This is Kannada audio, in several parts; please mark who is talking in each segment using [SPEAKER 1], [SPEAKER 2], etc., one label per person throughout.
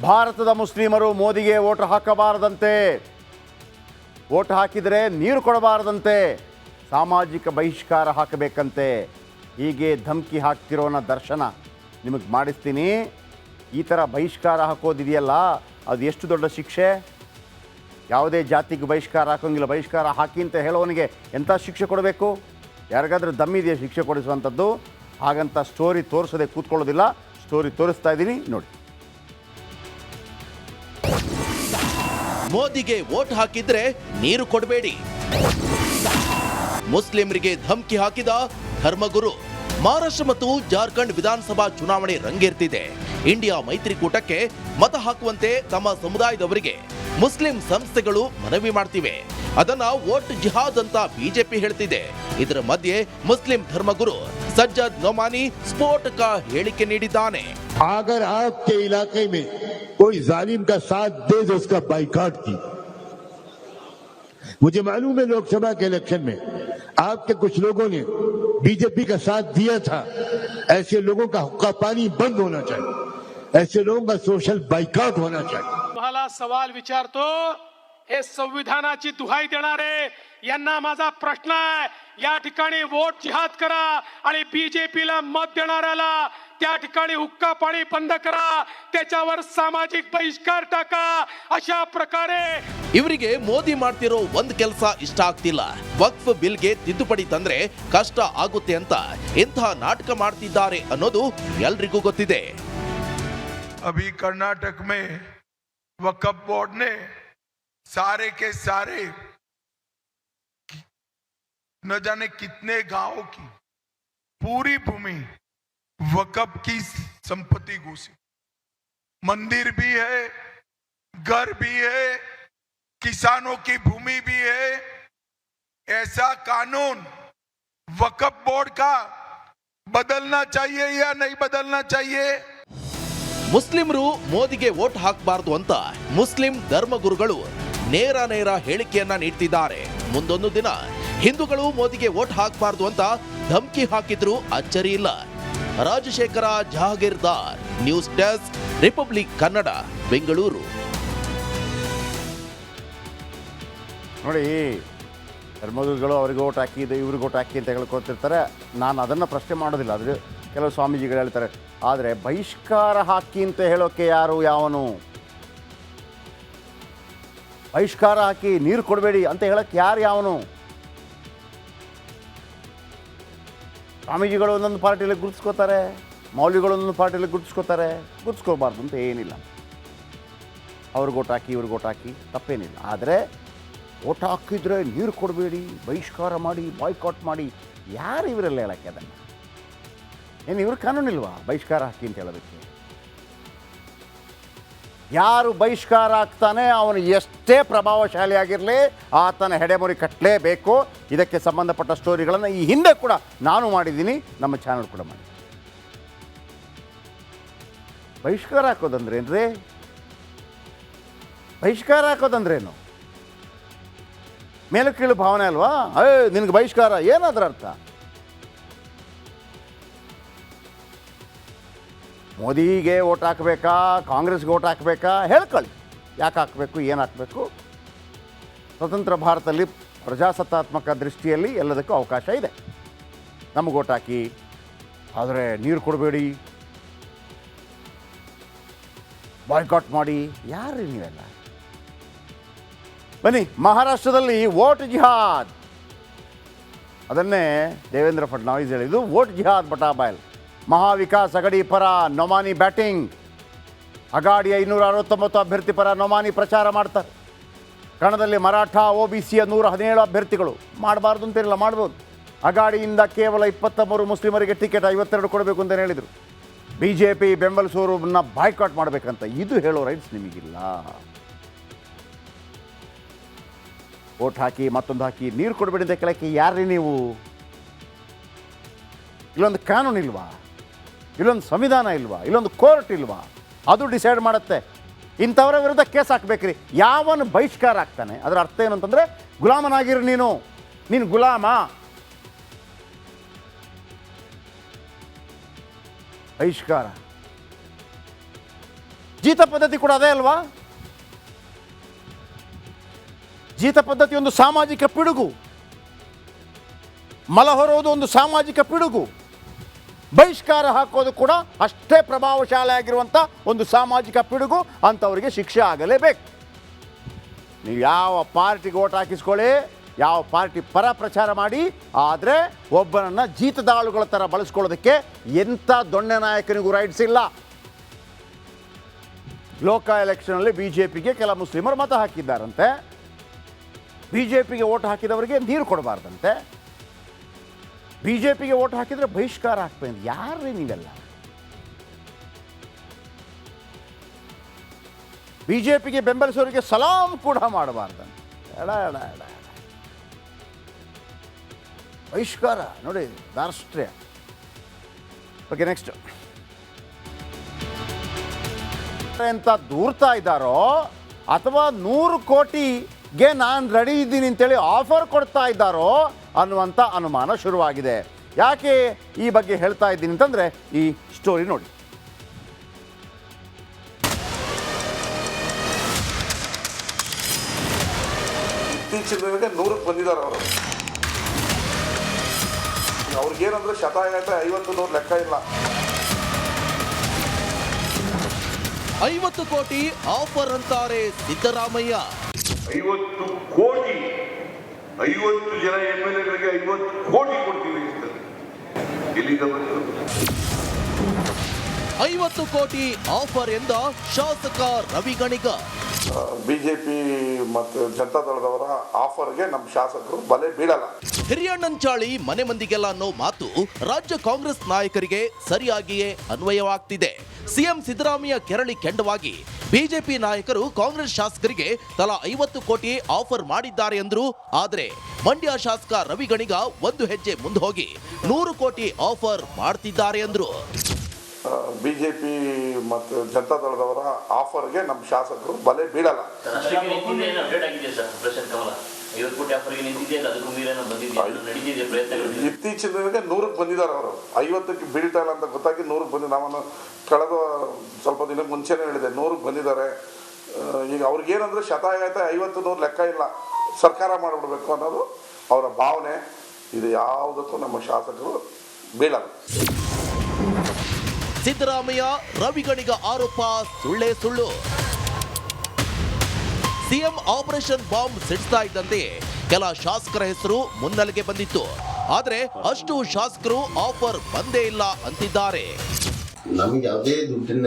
[SPEAKER 1] ಭಾರತದ ಮುಸ್ಲಿಮರು ಮೋದಿಗೆ ವೋಟ್ ಹಾಕಬಾರದಂತೆ, ವೋಟ್ ಹಾಕಿದರೆ ನೀರು ಕೊಡಬಾರದಂತೆ, ಸಾಮಾಜಿಕ ಬಹಿಷ್ಕಾರ ಹಾಕಬೇಕಂತೆ. ಹೀಗೆ ಧಮಕಿ ಹಾಕ್ತಿರೋನ ದರ್ಶನ ನಿಮಗೆ ಮಾಡಿಸ್ತೀನಿ. ಈ ಥರ ಬಹಿಷ್ಕಾರ ಹಾಕೋದಿದೆಯಲ್ಲ, ಅದು ಎಷ್ಟು ದೊಡ್ಡ ಶಿಕ್ಷೆ. ಯಾವುದೇ ಜಾತಿಗೆ ಬಹಿಷ್ಕಾರ ಹಾಕೋಂಗಿಲ್ಲ. ಬಹಿಷ್ಕಾರ ಹಾಕಿ ಅಂತ ಹೇಳೋವನಿಗೆ ಎಂಥ ಶಿಕ್ಷೆ ಕೊಡಬೇಕು? ಯಾರಿಗಾದ್ರೂ ದಮ್ಮಿದೆಯಾ ಶಿಕ್ಷೆ ಕೊಡಿಸುವಂಥದ್ದು? ಹಾಗಂತ ಸ್ಟೋರಿ ತೋರಿಸೋದೇ ಕೂತ್ಕೊಳ್ಳೋದಿಲ್ಲ. ಸ್ಟೋರಿ ತೋರಿಸ್ತಾ ಇದ್ದೀನಿ ನೋಡಿ.
[SPEAKER 2] ಮೋದಿಗೆ ವೋಟ್ ಹಾಕಿದ್ರೆ ನೀರು ಕೊಡಬೇಡಿ, ಮುಸ್ಲಿಮರಿಗೆ ಧಮಕಿ ಹಾಕಿದ ಧರ್ಮಗುರು. ಮಹಾರಾಷ್ಟ್ರ ಮತ್ತು ಜಾರ್ಖಂಡ್ ವಿಧಾನಸಭಾ ಚುನಾವಣೆ ರಂಗೇರ್ತಿದೆ. ಇಂಡಿಯಾ ಮೈತ್ರಿಕೂಟಕ್ಕೆ ಮತ ಹಾಕುವಂತೆ ತಮ್ಮ ಸಮುದಾಯದವರಿಗೆ ಮುಸ್ಲಿಂ ಸಂಸ್ಥೆಗಳು ಮನವಿ ಮಾಡ್ತಿವೆ. ಅದನ್ನ ವೋಟ್ ಜಿಹಾದ್ ಅಂತ ಬಿಜೆಪಿ ಹೇಳ್ತಿದೆ. ಇದರ ಮಧ್ಯೆ ಮುಸ್ಲಿಂ ಧರ್ಮಗುರು ಸಜ್ಜದ್ ನೊಮಾನಿ ಸ್ಫೋಟಕ ಹೇಳಿಕೆ ನೀಡಿದ್ದಾನೆ.
[SPEAKER 3] अगर आपके इलाके में कोई जालिम का साथ दे तो उसका बाइकआउट की। मुझे मालूम है लोकसभा के इलेक्शन में आपके कुछ लोगों ने बीजेपी का साथ दिया था। ऐसे लोगों का हुक्का पानी बंद होना चाहिए, ऐसे लोगों का सोशल बाइकआउट होना चाहिए.
[SPEAKER 4] तुम्हाला सवाल विचारतो, हे संविधानाची दुहाई देणारे यांना माझा प्रश्न आहे. या ठिकाणी वोट जिहाद करा आणि बीजेपीला मत देणाऱ्याला त्या ठिकाणी हुक्का पाणी बंद करा, त्याच्यावर सामाजिक बहिष्कार टाका. अशा प्रकारे
[SPEAKER 2] ಇವರಿಗೆ ಮೋದಿ ಮಾಡ್ತಿರೋ ಒಂದ್ ಕೆಲಸ ಇಷ್ಟ ಆಗ್ತಿಲ್ಲ. ವಕ್ಫ್ ಬಿಲ್ಗೆ ತಿದ್ದುಪಡಿ ತಂದ್ರೆ ಕಷ್ಟ ಆಗುತ್ತೆ ಅಂತ ಇಂಥ ನಾಟಕ ಮಾಡ್ತಿದ್ದಾರೆ ಅನ್ನೋದು ಎಲ್ರಿಗೂ ಗೊತ್ತಿದೆ.
[SPEAKER 5] अभी कर्नाटक में वक्फ बोर्ड ने सारे के सारे न जाने कितने गांवों की पूरी भूमि वक्फ की संपत्ति घोषित, मंदिर भी है, घर भी है, किसानों की भूमि भी है. ऐसा कानून वक्फ बोर्ड का बदलना चाहिए या नहीं बदलना चाहिए?
[SPEAKER 2] ಮುಸ್ಲಿಮರು ಮೋದಿಗೆ ವೋಟ್ ಹಾಕಬಾರದು ಅಂತ ಮುಸ್ಲಿಂ ಧರ್ಮಗುರುಗಳು ನೇರ ಹೇಳಿಕೆಯನ್ನ ನೀಡ್ತಿದ್ದಾರೆ. ಮುಂದೊಂದು ದಿನ ಹಿಂದೂಗಳು ಮೋದಿಗೆ ವೋಟ್ ಹಾಕಬಾರದು ಅಂತ ಧಮಕಿ ಹಾಕಿದ್ರು ಅಚ್ಚರಿ ಇಲ್ಲ. Rajashekhar Jahagirdar, news desk, Republic Kannada, Bengaluru.
[SPEAKER 1] ನೋಡಿ, ಧರ್ಮಗುರುಗಳು ಅವ್ರಿಗೆ ಓಟ್ ಹಾಕಿದ್ದು ಇವ್ರಿಗೆ ಓಟ್ ಹಾಕಿ ಅಂತ ಹೇಳ್ಕೊತಿರ್ತಾರೆ. ನಾನು ಅದನ್ನು ಪ್ರಶ್ನೆ ಮಾಡೋದಿಲ್ಲ. ಆದರೆ ಕೆಲವು ಸ್ವಾಮೀಜಿಗಳು ಹೇಳ್ತಾರೆ, ಆದರೆ ಬಹಿಷ್ಕಾರ ಹಾಕಿ ಅಂತ ಹೇಳೋಕ್ಕೆ ಯಾವನು? ಬಹಿಷ್ಕಾರ ಹಾಕಿ ನೀರು ಕೊಡಬೇಡಿ ಅಂತ ಹೇಳೋಕ್ಕೆ ಯಾವನು? ಸ್ವಾಮೀಜಿಗಳು ಒಂದೊಂದು ಪಾರ್ಟಿಯಲ್ಲಿ ಗುರುತಿಸ್ಕೋತಾರೆ, ಮೌಲ್ಯಗಳು ಒಂದೊಂದು ಪಾರ್ಟಿಯಲ್ಲಿ ಗುರುತಿಸ್ಕೋತಾರೆ. ಗುರುತಿಸ್ಕೋಬಾರ್ದು ಅಂತ ಏನಿಲ್ಲ. ಅವ್ರಿಗೆ ಓಟ್ ಹಾಕಿ ಇವ್ರಿಗೆ ಓಟ್ ಹಾಕಿ ತಪ್ಪೇನಿಲ್ಲ. ಆದರೆ ಓಟ್ ಹಾಕಿದರೆ ನೀರು ಕೊಡಬೇಡಿ, ಬಹಿಷ್ಕಾರ ಮಾಡಿ, ಬಾಯ್ಕಾಟ್ ಮಾಡಿ, ಯಾರು ಇವರೆಲ್ಲ ಹೇಳೋಕ್ಕೆ? ಅದನ್ನು ಏನು ಇವ್ರ ಕಾನೂನಿಲ್ವಾ ಬಹಿಷ್ಕಾರ ಹಾಕಿ ಅಂತ ಹೇಳೋದಕ್ಕೆ? ಯಾರು ಬಹಿಷ್ಕಾರ ಆಗ್ತಾನೆ ಅವನು ಎಷ್ಟೇ ಪ್ರಭಾವಶಾಲಿ ಆಗಿರಲಿ ಆತನ ಹೆಡೆಮುರಿ ಕಟ್ಟಲೇಬೇಕು. ಇದಕ್ಕೆ ಸಂಬಂಧಪಟ್ಟ ಸ್ಟೋರಿಗಳನ್ನು ಈ ಹಿಂದೆ ಕೂಡ ನಾನು ಮಾಡಿದ್ದೀನಿ, ನಮ್ಮ ಚಾನಲ್ ಕೂಡ ಮಾಡಿ. ಬಹಿಷ್ಕಾರ ಹಾಕೋದಂದ್ರೇನ್ರಿ? ಬಹಿಷ್ಕಾರ ಹಾಕೋದಂದ್ರೇನು? ಮೇಲು ಕೀಳು ಭಾವನೆ ಅಲ್ವಾ? ನಿನಗೆ ಬಹಿಷ್ಕಾರ ಏನಾದ್ರ ಅರ್ಥ? ಮೋದಿಗೆ ಓಟ್ ಹಾಕಬೇಕಾ, ಕಾಂಗ್ರೆಸ್ಗೆ ಓಟ್ ಹಾಕಬೇಕಾ? ಹೇಳ್ಕೊಳ್ಳಿ, ಯಾಕೆ ಹಾಕಬೇಕು, ಏನು ಹಾಕಬೇಕು. ಸ್ವತಂತ್ರ ಭಾರತದಲ್ಲಿ ಪ್ರಜಾಸತ್ತಾತ್ಮಕ ದೃಷ್ಟಿಯಲ್ಲಿ ಎಲ್ಲದಕ್ಕೂ ಅವಕಾಶ ಇದೆ. ನಮಗೆ ಓಟ್ ಹಾಕಿ, ಆದರೆ ನೀರು ಕೊಡಬೇಡಿ, ಬಾಯ್ಕಾಟ್ ಮಾಡಿ, ಯಾರು ನೀವೆಲ್ಲ? ಬನ್ನಿ, ಮಹಾರಾಷ್ಟ್ರದಲ್ಲಿ ವೋಟ್ ಜಿಹಾದ್, ಅದನ್ನೇ ದೇವೇಂದ್ರ ಫಡ್ನವೀಸ್ ಹೇಳಿದ್ದು. ವೋಟ್ ಜಿಹಾದ್ ಬಟಾಬಾಯಲ್. ಮಹಾವಿಕಾಸ್ ಅಗಡಿ ಪರ ನೊಮಾನಿ ಬ್ಯಾಟಿಂಗ್. ಅಗಾಡಿಯ 269 ಅಭ್ಯರ್ಥಿ ಪರ ನೊಮಾನಿ ಪ್ರಚಾರ ಮಾಡ್ತಾರೆ. ಕಣದಲ್ಲಿ ಮರಾಠ OBCಯ 117 ಅಭ್ಯರ್ಥಿಗಳು. ಮಾಡಬಾರ್ದು ಅಂತಿರಲಿಲ್ಲ, ಮಾಡ್ಬೋದು. ಅಗಾಡಿಯಿಂದ ಕೇವಲ 23 ಮುಸ್ಲಿಮರಿಗೆ ಟಿಕೆಟ್, 52 ಕೊಡಬೇಕು ಅಂತ ಹೇಳಿದರು. BJP ಬೆಂಬಲಿಸೋರನ್ನ ಬಾಯ್ಕಾಟ್ ಮಾಡಬೇಕಂತ ಇದು ಹೇಳೋ ರೈಟ್ಸ್ ನಿಮಗಿಲ್ಲ. ವೋಟ್ ಹಾಕಿ ಮತ್ತೊಂದು ಹಾಕಿ ನೀರು ಕೊಡಬೇಡಿ ಅಂತ ಕೇಳಕ್ಕೆ ಯಾರ್ರೀ ನೀವು? ಇಲ್ಲೊಂದು ಕಾನೂನು ಇಲ್ವಾ? ಇಲ್ಲೊಂದು ಸಂವಿಧಾನ ಇಲ್ವಾ? ಇಲ್ಲೊಂದು ಕೋರ್ಟ್ ಇಲ್ವಾ? ಅದು ಡಿಸೈಡ್ ಮಾಡುತ್ತೆ. ಇಂಥವರ ವಿರುದ್ಧ ಕೇಸ್ ಹಾಕಬೇಕ್ರಿ. ಯಾವನು ಬಹಿಷ್ಕಾರ ಆಗ್ತಾನೆ ಅದರ ಅರ್ಥ ಏನು ಅಂತಂದರೆ ಗುಲಾಮನಾಗಿರು, ನೀನು ಗುಲಾಮ. ಬಹಿಷ್ಕಾರ ಜೀತ ಪದ್ಧತಿ ಕೂಡ ಅದೇ ಅಲ್ವಾ? ಜೀತ ಪದ್ಧತಿ ಒಂದು ಸಾಮಾಜಿಕ ಪಿಡುಗು, ಮಲ ಹೊರೋದು ಒಂದು ಸಾಮಾಜಿಕ ಪಿಡುಗು, ಬಹಿಷ್ಕಾರ ಹಾಕೋದು ಕೂಡ ಅಷ್ಟೇ ಪ್ರಭಾವಶಾಲಿಯಾಗಿರುವಂಥ ಒಂದು ಸಾಮಾಜಿಕ ಪಿಡುಗು. ಅಂಥವರಿಗೆ ಶಿಕ್ಷೆ ಆಗಲೇಬೇಕು. ನೀವು ಯಾವ ಪಾರ್ಟಿಗೆ ಓಟ್ ಹಾಕಿಸ್ಕೊಳ್ಳಿ, ಯಾವ ಪಾರ್ಟಿ ಪರ ಪ್ರಚಾರ ಮಾಡಿ, ಆದರೆ ಒಬ್ಬನನ್ನು ಜೀತದಾಳುಗಳ ಥರ ಬಳಸ್ಕೊಳ್ಳೋದಕ್ಕೆ ಎಂಥ ದೊಣ್ಣೆ ನಾಯಕನಿಗೂ ರೈಟ್ಸ್ ಇಲ್ಲ. ಲೋಕ ಎಲೆಕ್ಷನಲ್ಲಿ BJPಗೆ ಕೆಲ ಮುಸ್ಲಿಮರು ಮತ ಹಾಕಿದ್ದಾರಂತೆ. BJPಗೆ ಓಟ್ ಹಾಕಿದವರಿಗೆ ನೀರು ಕೊಡಬಾರ್ದಂತೆ. BJPಗೆ ಓಟ್ ಹಾಕಿದರೆ ಬಹಿಷ್ಕಾರ ಹಾಕ್ಬೇಕು. ಯಾರೇ ನೀವೆಲ್ಲ? BJPಗೆ ಬೆಂಬಲಿಸೋರಿಗೆ ಸಲಾಂ ಕೂಡ ಮಾಡಬಾರ್ದಂತೆ. ಎಡ ಎಡ ಎಡ ಎಡ ಬಹಿಷ್ಕಾರ ನೋಡಿ, ರಾಷ್ಟ್ರೀಯ. ಓಕೆ, ನೆಕ್ಸ್ಟ್ ಅಂತ ದೂರ್ತಾ ಇದ್ದಾರೋ ಅಥವಾ 100 ಕೋಟಿಗೆ ನಾನು ರೆಡಿ ಇದ್ದೀನಿ ಅಂತೇಳಿ ಆಫರ್ ಕೊಡ್ತಾ ಇದ್ದಾರೋ ಅನ್ನುವಂಥ ಅನುಮಾನ ಶುರುವಾಗಿದೆ. ಯಾಕೆ ಈ ಬಗ್ಗೆ ಹೇಳ್ತಾ ಇದ್ದೀನಿ ಅಂತಂದರೆ ಈ ಸ್ಟೋರಿ ನೋಡಿ.
[SPEAKER 6] ಇತ್ತೀಚಿನ 100ಕ್ಕೆ ಬಂದಿದ್ದಾರೆ ಅವರು. ಅವ್ರಿಗೇನಂದ್ರೆ ಶತಾಯಗಂಟ 50-100 ಲೆಕ್ಕ ಇಲ್ಲ.
[SPEAKER 2] 50 ಕೋಟಿ ಆಫರ್ ಅಂತಾರೆ ಸಿದ್ದರಾಮಯ್ಯ.
[SPEAKER 7] 50 ಕೋಟಿ, 50 ಜನ MLAಗಳಿಗೆ 50 ಕೋಟಿ ಕೊಡ್ತೀವಿ ಅಂತ ಎಲ್ಲಿಂದ ಬಂದಿರೋದು?
[SPEAKER 2] 50 ಕೋಟಿ ಆಫರ್ ಎಂದ ಶಾಸಕ ರವಿ ಗಣಿಗ.
[SPEAKER 6] ಬಿಜೆಪಿ ಮತ್ತು ಜನತಾದಳದವರ ಆಫರ್ಗೆ ನಮ್ಮ ಶಾಸಕರು ಬಲೆ ಬೀಳಲ್ಲ.
[SPEAKER 2] ಹಿರಿಯಣ್ಣಂಚಾಳಿ ಮನೆ ಮಂದಿಗೆಲ್ಲ ಅನ್ನೋ ಮಾತು ರಾಜ್ಯ ಕಾಂಗ್ರೆಸ್ ನಾಯಕರಿಗೆ ಸರಿಯಾಗಿಯೇ ಅನ್ವಯವಾಗ್ತಿದೆ. ಸಿಎಂ ಸಿದ್ದರಾಮಯ್ಯ ಕೆರಳಿ ಕೆಂಡವಾಗಿ ಬಿಜೆಪಿ ನಾಯಕರು ಕಾಂಗ್ರೆಸ್ ಶಾಸಕರಿಗೆ ತಲಾ 50 ಕೋಟಿ ಆಫರ್ ಮಾಡಿದ್ದಾರೆ ಎಂದ್ರು. ಆದರೆ ಮಂಡ್ಯ ಶಾಸಕ ರವಿ ಗಣಿಗ ಒಂದು ಹೆಜ್ಜೆ ಮುಂದೆ ಹೋಗಿ 100 ಕೋಟಿ ಆಫರ್ ಮಾಡ್ತಿದ್ದಾರೆ ಎಂದ್ರು.
[SPEAKER 6] ಬಿಜೆಪಿ ಮತ್ತು ಜನತಾದಳದವರ ಆಫರ್ಗೆ ನಮ್ಮ ಶಾಸಕರು ಬಲೆ ಬೀಳಲ್ಲ. ಇತ್ತೀಚಿನ 100ಕ್ಕೆ ಬಂದಿದ್ದಾರೆ ಅವರು. 50ಕ್ಕೆ ಬೀಳ್ತಾ ಇಲ್ಲ ಅಂತ ಗೊತ್ತಾಗಿ 100ಕ್ಕೆ ಬಂದು ನಾನು ಕಳೆದ ಸ್ವಲ್ಪ ದಿನ ಮುಂಚೆನೇ ಹೇಳಿದೆ 100ಕ್ಕೆ ಬಂದಿದ್ದಾರೆ. ಈಗ ಅವ್ರಿಗೇನಂದ್ರೆ ಶತಾಯಗಂಟ 50-100 ಲೆಕ್ಕ ಇಲ್ಲ, ಸರ್ಕಾರ ಮಾಡಿಬಿಡ್ಬೇಕು ಅನ್ನೋದು ಅವರ ಭಾವನೆ. ಇದು ಯಾವುದಕ್ಕೂ ನಮ್ಮ ಶಾಸಕರು ಬೀಳಲ್ಲ.
[SPEAKER 2] ಸಿದ್ದರಾಮಯ್ಯ ರವಿ ಗಣಿಗ ಆರೋಪ ಸುಳ್ಳೇ ಸುಳ್ಳು. ಸಿಎಂ ಆಪರೇಷನ್ ಬಾಂಬ್ ಸಿಡಿಸ್ತಾ ಇದ್ದಂತೆಯೇ ಕೆಲ ಶಾಸಕರ ಹೆಸರು ಮುನ್ನೆಲೆಗೆ ಬಂದಿತ್ತು. ಆದರೆ ಅಷ್ಟು ಶಾಸಕರು ಆಫರ್ ಬಂದೇ ಇಲ್ಲ ಅಂತಿದ್ದಾರೆ.
[SPEAKER 8] ನಮಗೆ ಯಾವುದೇ ದುಡ್ಡಿನ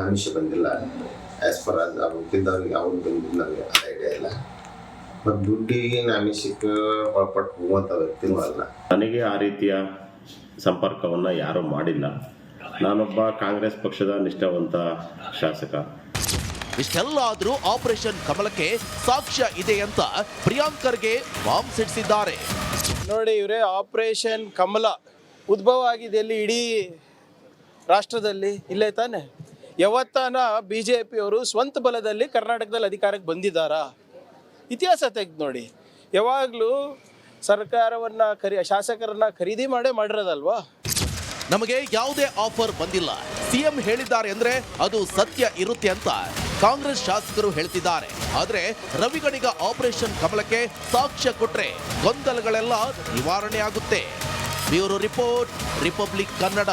[SPEAKER 8] ಆಮಿಷ ಬಂದಿಲ್ಲ. ಆಸ್ ಪರ್ ಹುಟ್ಟಿದವ್ರಿಗೆ ಅವ್ರು ಬಂದಿದ್ದು ನಮಗೆ ಐಡಿಯಾ ಇಲ್ಲ. ಮತ್ತು ದುಡ್ಡಿಗೆ ಆಮಿಷಕ್ಕೆ ಒಳಪಟ್ಟು ಹೋಗುವಂಥ ವ್ಯಕ್ತಿನೂ ಅಲ್ಲ.
[SPEAKER 9] ನನಗೆ ಆ ರೀತಿಯ ಸಂಪರ್ಕವನ್ನು ಯಾರೂ ಮಾಡಿಲ್ಲ. ನಾನೊಬ್ಬ ಕಾಂಗ್ರೆಸ್ ಪಕ್ಷದ ನಿಷ್ಠಾವಂತ ಶಾಸಕ.
[SPEAKER 2] ಇಷ್ಟೆಲ್ಲ ಆದ್ರೂ ಆಪರೇಷನ್ ಕಮಲಕ್ಕೆ ಸಾಕ್ಷ್ಯ ಇದೆ ಅಂತ ಪ್ರಿಯಾಂಕರ್ಗೆ ಬಾಂಬ್ ಸಿಡಿಸಿದ್ದಾರೆ.
[SPEAKER 10] ನೋಡಿ, ಇವರೇ ಆಪರೇಷನ್ ಕಮಲ ಉದ್ಭವ ಆಗಿದೆ ಎಲ್ಲಿ? ಇಡೀ ರಾಷ್ಟ್ರದಲ್ಲಿ ಇಲ್ಲೇ ತಾನೆ. ಯಾವತ್ತಾನ BJPಯವರು ಸ್ವಂತ ಬಲದಲ್ಲಿ ಕರ್ನಾಟಕದಲ್ಲಿ ಅಧಿಕಾರಕ್ಕೆ ಬಂದಿದ್ದಾರಾ? ಇತಿಹಾಸ ತೆಗೆದು ನೋಡಿ. ಯಾವಾಗಲೂ ಸರ್ಕಾರವನ್ನು ಶಾಸಕರನ್ನ ಖರೀದಿ ಮಾಡಿರೋದಲ್ವಾ?
[SPEAKER 2] ನಮಗೆ ಯಾವುದೇ ಆಫರ್ ಬಂದಿಲ್ಲ, ಸಿಎಂ ಹೇಳಿದ್ದಾರೆ ಅಂದ್ರೆ ಅದು ಸತ್ಯ ಇರುತ್ತೆ ಅಂತ ಕಾಂಗ್ರೆಸ್ ಶಾಸಕರು ಹೇಳ್ತಿದ್ದಾರೆ. ಆದ್ರೆ ರವಿ ಗಣಿಗ ಆಪರೇಷನ್ ಕಮಲಕ್ಕೆ ಸಾಕ್ಷ್ಯ ಕೊಟ್ರೆ ಗೊಂದಲಗಳೆಲ್ಲ ನಿವಾರಣೆ ಆಗುತ್ತೆ. Bureau report, republic Kannada.